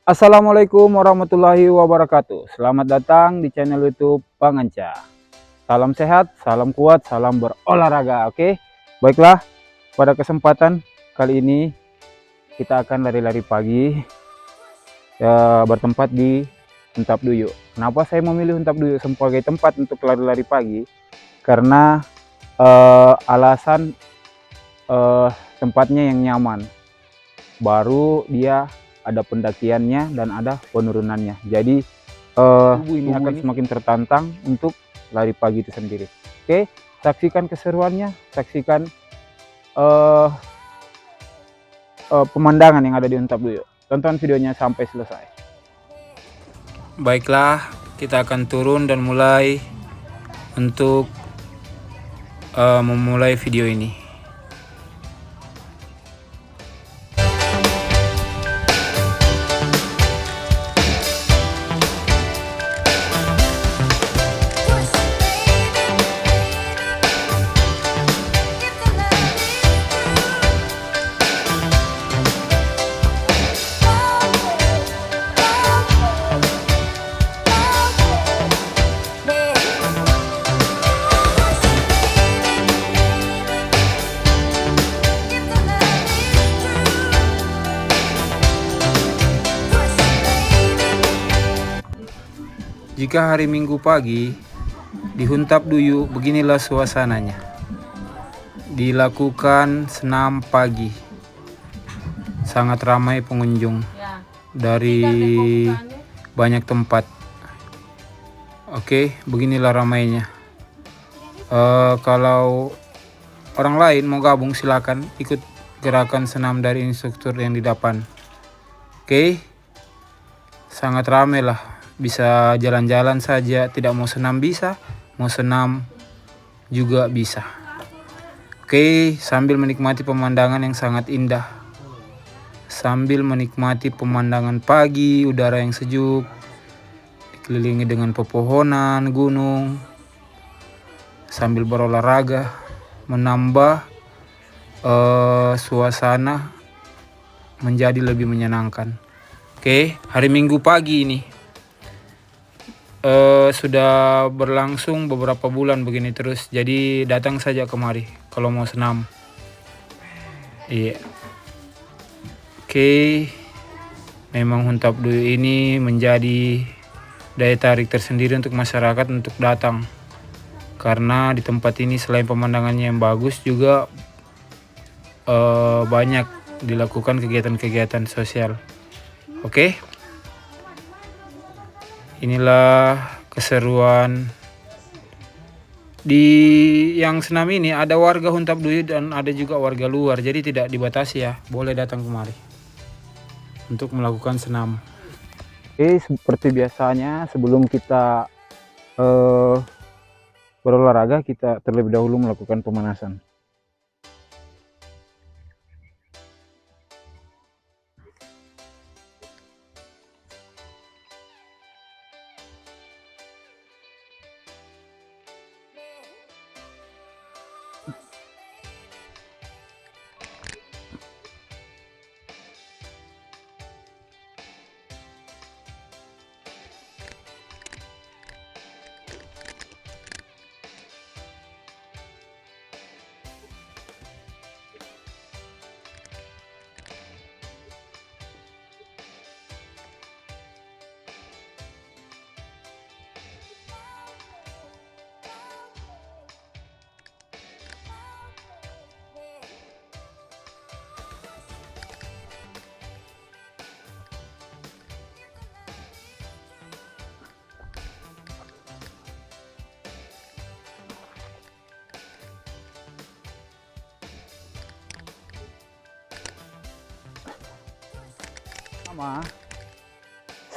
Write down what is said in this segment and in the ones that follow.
Assalamualaikum warahmatullahi wabarakatuh. Selamat datang di channel YouTube Panganca. Salam sehat, salam kuat, salam berolahraga. Oke, baiklah. Pada kesempatan kali ini kita akan lari-lari pagi, bertempat di Huntap Duyuk. Kenapa saya memilih Huntap Duyuk sebagai tempat untuk lari-lari pagi? Karena alasan tempatnya yang nyaman. Baru dia ada pendakiannya dan ada penurunannya. Jadi tubuh ini akan semakin tertantang untuk lari pagi itu sendiri. Oke, saksikan keseruannya, saksikan pemandangan yang ada di Huntap Duyuk. Tonton videonya sampai selesai. Baiklah, kita akan turun dan mulai untuk memulai video ini. Jika hari Minggu pagi di Huntap Duyuk, beginilah suasananya. Dilakukan senam pagi. Sangat ramai pengunjung dari banyak tempat. Oke, beginilah ramainya. Kalau orang lain mau gabung, silakan ikut gerakan senam dari instruktur yang di depan. Oke, sangat ramai lah. Bisa jalan-jalan saja, tidak mau senam bisa, mau senam juga bisa. Oke, sambil menikmati pemandangan yang sangat indah. Sambil menikmati pemandangan pagi, udara yang sejuk, dikelilingi dengan pepohonan, gunung. Sambil berolahraga, menambah suasana menjadi lebih menyenangkan. Oke, hari Minggu pagi ini sudah berlangsung beberapa bulan begini terus, jadi datang saja kemari kalau mau senam. Iya. Oke, memang Huntap Duyuk ini menjadi daya tarik tersendiri untuk masyarakat untuk datang, karena di tempat ini selain pemandangannya yang bagus juga banyak dilakukan kegiatan-kegiatan sosial. Oke. Inilah keseruan di yang senam ini. Ada warga Huntap Duyuk dan ada juga warga luar, jadi tidak dibatasi ya, boleh datang kemari untuk melakukan senam. Oke, seperti biasanya sebelum kita berolahraga, kita terlebih dahulu melakukan pemanasan.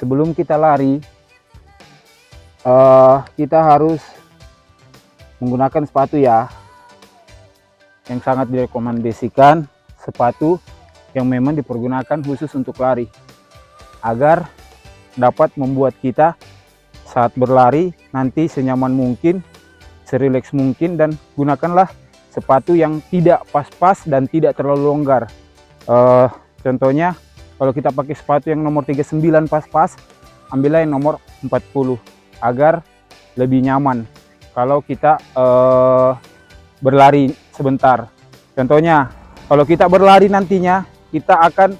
Sebelum kita lari, kita harus menggunakan sepatu ya, yang sangat direkomendasikan, sepatu yang memang dipergunakan khusus untuk lari, agar dapat membuat kita saat berlari nanti senyaman mungkin, serileks mungkin, dan gunakanlah sepatu yang tidak pas-pas dan tidak terlalu longgar. Contohnya Kalau kita pakai sepatu yang nomor 39 pas-pas, ambillah yang nomor 40 agar lebih nyaman kalau kita berlari sebentar. Contohnya, kalau kita berlari nantinya, kita akan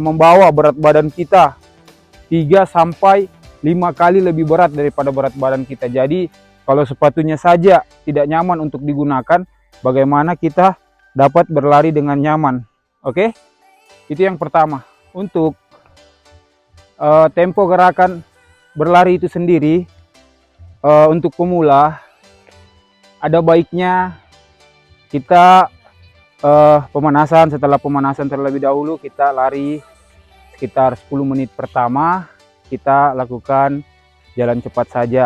membawa berat badan kita 3 sampai 5 kali lebih berat daripada berat badan kita. Jadi, kalau sepatunya saja tidak nyaman untuk digunakan, bagaimana kita dapat berlari dengan nyaman? Oke? Itu yang pertama. Untuk tempo gerakan berlari itu sendiri, untuk pemula, ada baiknya kita pemanasan. Setelah pemanasan terlebih dahulu, kita lari sekitar 10 menit pertama, kita lakukan jalan cepat saja.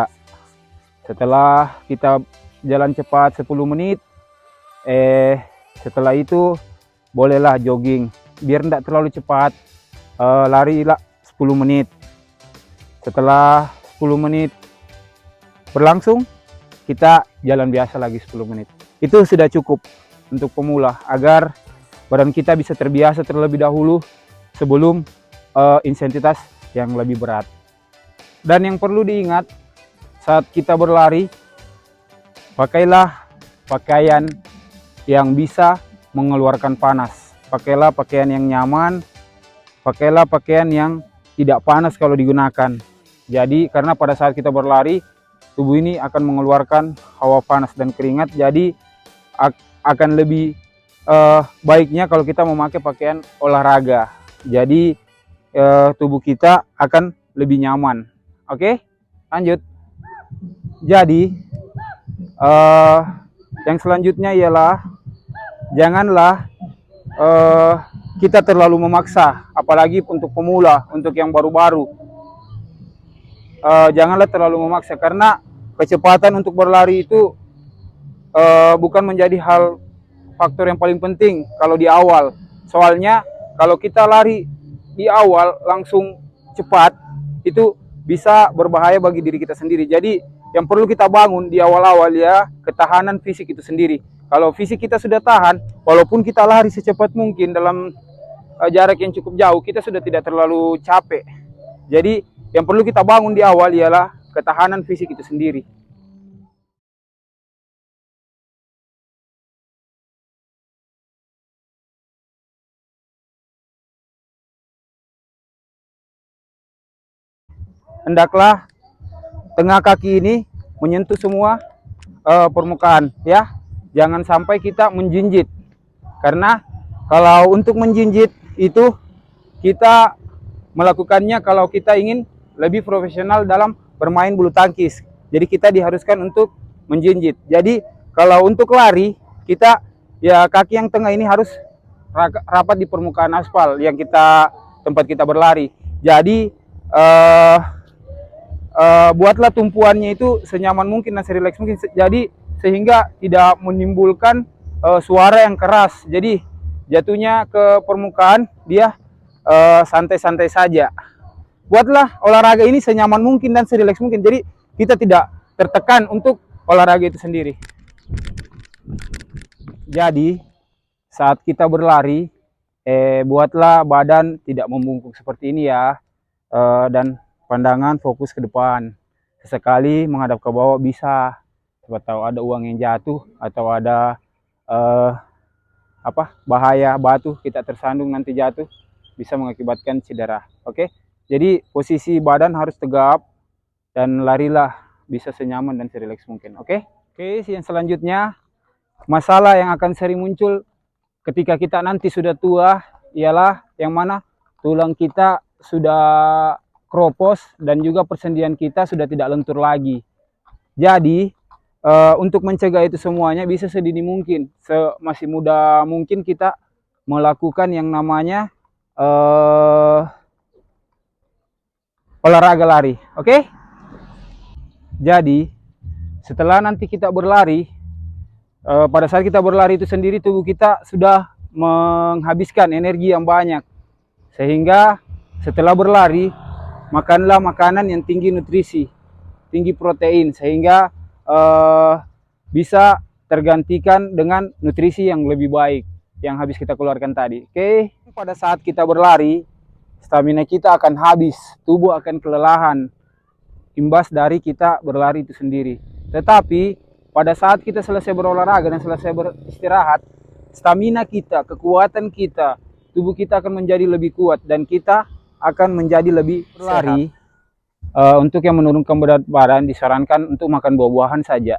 Setelah kita jalan cepat 10 menit, setelah itu bolehlah jogging. Biar tidak terlalu cepat, larilah 10 menit. Setelah 10 menit berlangsung, kita jalan biasa lagi 10 menit. Itu sudah cukup untuk pemula, agar badan kita bisa terbiasa terlebih dahulu sebelum intensitas yang lebih berat. Dan yang perlu diingat saat kita berlari, pakailah pakaian yang bisa mengeluarkan panas. Pakailah pakaian yang nyaman, pakailah pakaian yang tidak panas kalau digunakan. Jadi karena pada saat kita berlari, tubuh ini akan mengeluarkan hawa panas dan keringat, jadi akan lebih baiknya kalau kita memakai pakaian olahraga. Jadi tubuh kita akan lebih nyaman. Oke, lanjut. Jadi yang selanjutnya ialah janganlah kita terlalu memaksa, apalagi untuk pemula, untuk yang baru-baru. Janganlah terlalu memaksa, karena kecepatan untuk berlari itu bukan menjadi hal faktor yang paling penting kalau di awal. Soalnya kalau kita lari di awal langsung cepat, itu bisa berbahaya bagi diri kita sendiri. Jadi yang perlu kita bangun di awal-awal ya ketahanan fisik itu sendiri. Kalau fisik kita sudah tahan, walaupun kita lari secepat mungkin dalam jarak yang cukup jauh, kita sudah tidak terlalu capek. Jadi yang perlu kita bangun di awal ialah ketahanan fisik itu sendiri. Hendaklah tengah kaki ini menyentuh semua permukaan ya. Jangan sampai kita menjinjit. Karena kalau untuk menjinjit itu kita melakukannya kalau kita ingin lebih profesional dalam bermain bulu tangkis. Jadi kita diharuskan untuk menjinjit. Jadi kalau untuk lari, kita ya kaki yang tengah ini harus rapat di permukaan aspal yang tempat kita berlari. Jadi buatlah tumpuannya itu senyaman mungkin dan serileks mungkin. Jadi sehingga tidak menimbulkan suara yang keras. Jadi jatuhnya ke permukaan dia santai-santai saja. Buatlah olahraga ini senyaman mungkin dan serileks mungkin. Jadi kita tidak tertekan untuk olahraga itu sendiri. Jadi saat kita berlari, buatlah badan tidak membungkuk seperti ini ya, dan pandangan fokus ke depan. Sesekali menghadap ke bawah bisa, siapa tahu ada uang yang jatuh atau ada bahaya batu kita tersandung nanti jatuh, bisa mengakibatkan cedera. Oke, jadi posisi badan harus tegap dan larilah bisa senyaman dan serileks mungkin. Oke, yang selanjutnya masalah yang akan sering muncul ketika kita nanti sudah tua ialah yang mana tulang kita sudah kropos dan juga persendian kita sudah tidak lentur lagi. Jadi untuk mencegah itu semuanya bisa sedini mungkin, masih muda mungkin kita melakukan yang namanya olahraga lari. Oke? Jadi setelah nanti kita berlari, pada saat kita berlari itu sendiri tubuh kita sudah menghabiskan energi yang banyak, sehingga setelah berlari makanlah makanan yang tinggi nutrisi, tinggi protein, sehingga bisa tergantikan dengan nutrisi yang lebih baik yang habis kita keluarkan tadi. Oke, pada saat kita berlari stamina kita akan habis, tubuh akan kelelahan, imbas dari kita berlari itu sendiri. Tetapi pada saat kita selesai berolahraga dan selesai beristirahat, stamina kita, kekuatan kita, tubuh kita akan menjadi lebih kuat dan kita akan menjadi lebih berlari. Untuk yang menurunkan berat badan disarankan untuk makan buah-buahan saja,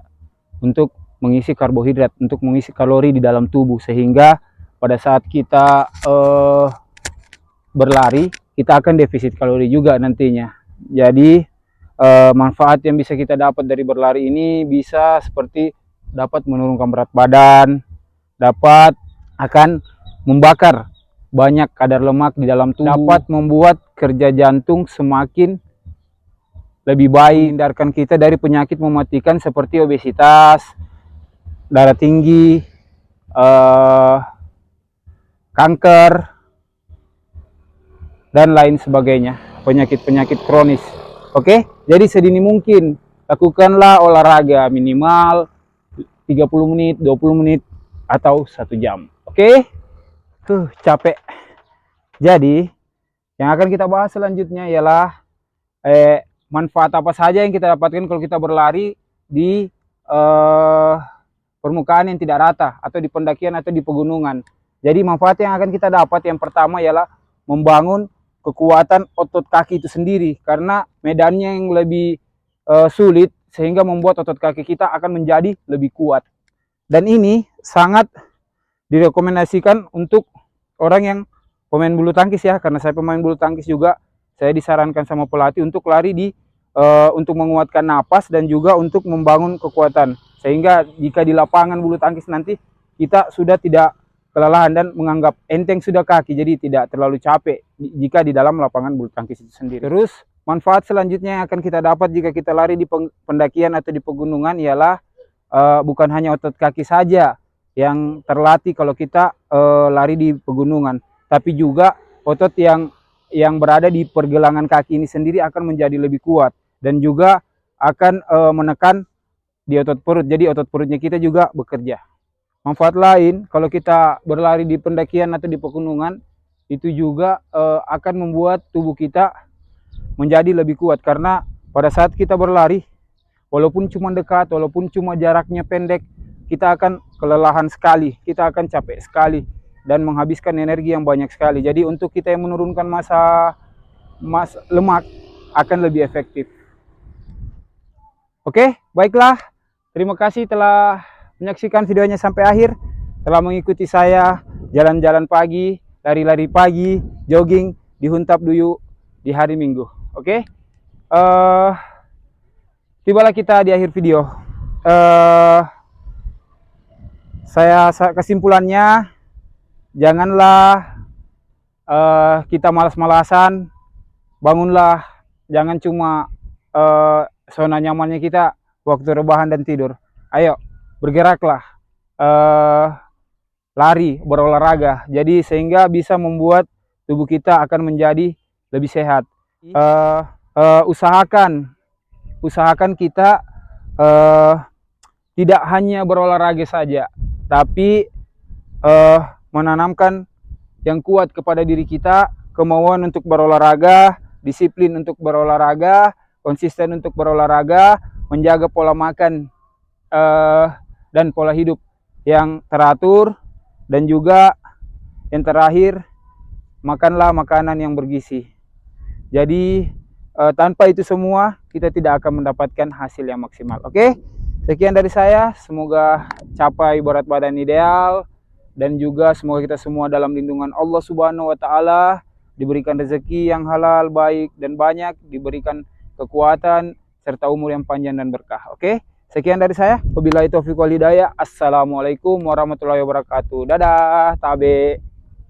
untuk mengisi karbohidrat, untuk mengisi kalori di dalam tubuh, sehingga pada saat kita berlari kita akan defisit kalori juga nantinya. Jadi manfaat yang bisa kita dapat dari berlari ini bisa seperti dapat menurunkan berat badan, dapat akan membakar banyak kadar lemak di dalam tubuh, dapat membuat kerja jantung semakin lebih baik, hindarkan kita dari penyakit mematikan seperti obesitas, darah tinggi, kanker, dan lain sebagainya, penyakit-penyakit kronis. Oke, jadi sedini mungkin lakukanlah olahraga minimal 30 menit, 20 menit, atau 1 jam. Oke, capek. Jadi, yang akan kita bahas selanjutnya ialah manfaat apa saja yang kita dapatkan kalau kita berlari di permukaan yang tidak rata, atau di pendakian atau di pegunungan. Jadi manfaat yang akan kita dapat yang pertama ialah membangun kekuatan otot kaki itu sendiri, karena medannya yang lebih sulit sehingga membuat otot kaki kita akan menjadi lebih kuat. Dan ini sangat direkomendasikan untuk orang yang pemain bulu tangkis ya, karena saya pemain bulu tangkis juga. Saya disarankan sama pelatih untuk lari untuk menguatkan napas dan juga untuk membangun kekuatan, sehingga jika di lapangan bulu tangkis nanti kita sudah tidak kelelahan dan menganggap enteng sudah kaki, jadi tidak terlalu capek jika di dalam lapangan bulu tangkis itu sendiri. Terus manfaat selanjutnya yang akan kita dapat jika kita lari di pendakian atau di pegunungan ialah bukan hanya otot kaki saja yang terlatih kalau kita lari di pegunungan, tapi juga otot yang berada di pergelangan kaki ini sendiri akan menjadi lebih kuat, dan juga akan menekan di otot perut, jadi otot perutnya kita juga bekerja. Manfaat lain kalau kita berlari di pendakian atau di pegunungan itu juga akan membuat tubuh kita menjadi lebih kuat, karena pada saat kita berlari walaupun cuma dekat, walaupun cuma jaraknya pendek, kita akan kelelahan sekali, kita akan capek sekali dan menghabiskan energi yang banyak sekali. Jadi untuk kita yang menurunkan massa lemak akan lebih efektif. Oke, baiklah. Terima kasih telah menyaksikan videonya sampai akhir, telah mengikuti saya jalan-jalan pagi, lari-lari pagi, jogging di Huntap Duyu di hari Minggu. Oke, tibalah kita di akhir video. Saya kesimpulannya, janganlah kita malas-malasan, bangunlah, jangan cuma zona nyamannya kita waktu rebahan dan tidur. Ayo, bergeraklah, lari, berolahraga, jadi sehingga bisa membuat tubuh kita akan menjadi lebih sehat. Usahakan kita tidak hanya berolahraga saja, tapi menanamkan yang kuat kepada diri kita, kemauan untuk berolahraga, disiplin untuk berolahraga, konsisten untuk berolahraga, menjaga pola makan dan pola hidup yang teratur, dan juga yang terakhir, makanlah makanan yang bergizi. Jadi tanpa itu semua kita tidak akan mendapatkan hasil yang maksimal. Oke, sekian dari saya, semoga capai berat badan ideal, dan juga semoga kita semua dalam lindungan Allah Subhanahu wa Ta'ala, diberikan rezeki yang halal, baik dan banyak, diberikan kekuatan serta umur yang panjang dan berkah. Oke, sekian dari saya. Wabillahi taufiq wal hidayah. Assalamualaikum warahmatullahi wabarakatuh. Dadah, tabe.